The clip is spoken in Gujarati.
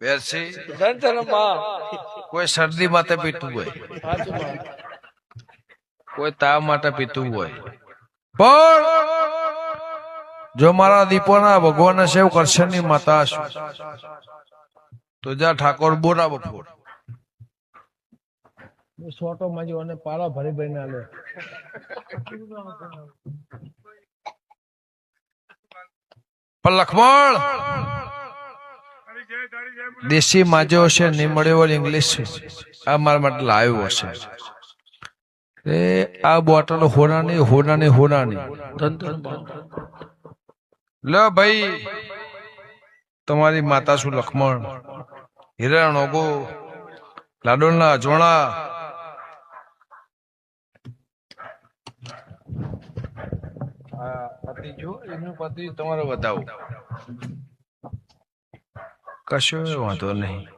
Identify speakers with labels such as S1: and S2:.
S1: વેરસી
S2: સંતરમાં
S1: કોઈ શરદી માટે પીતું હોય, કોઈ તાવ માટે પીતું હોય, પણ જો મારા દીપોના ભગવાન સેવ કરશે ની માતા તો જા ઠાકોર બોરા બફોર
S2: છોટો માજી અને પારા ભરી ભરી ના લે
S1: પણ લખમણ દેશી માજો હશે નહીં મળ્યો હોય ઇંગ્લિશ આ મારા માટે લાવ્યો હશે એ આ બોટલ હોનાની હોનાની હોનાની લે ભાઈ તમારી માતા શું લખમણ હિરણ ઓગો લાડોલના અજવાણા પતિ જો એનું પતિ તમારે બતાવો કશો વાંધો નહીં